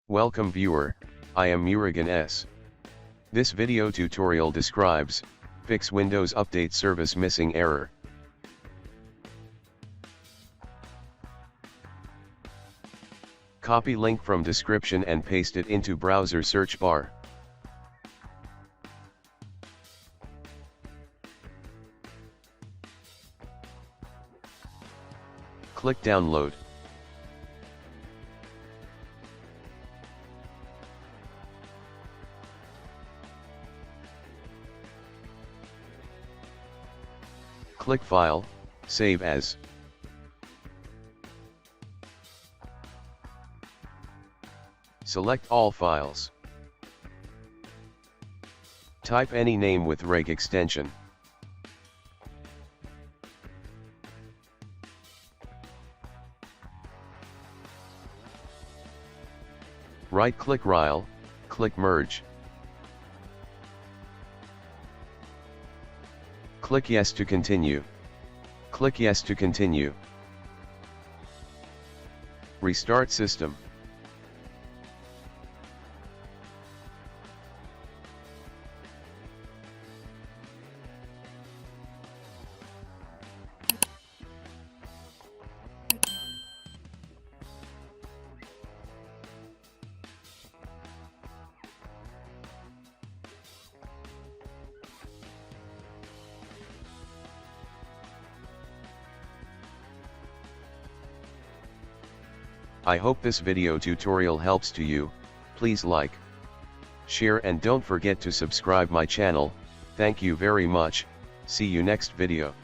Welcome viewer, I am Murugan S. This video tutorial describes, fix Windows Update Service missing error. Copy link from description and paste it into browser search bar. Click download. Click File, Save As. Select all files. Type any name with reg extension. Right-click File, click Merge. Click Yes to continue. Click Yes to continue. Restart system. I hope this video tutorial helps to you. Please like, share and don't forget to subscribe my channel. Thank you very much. See you next video.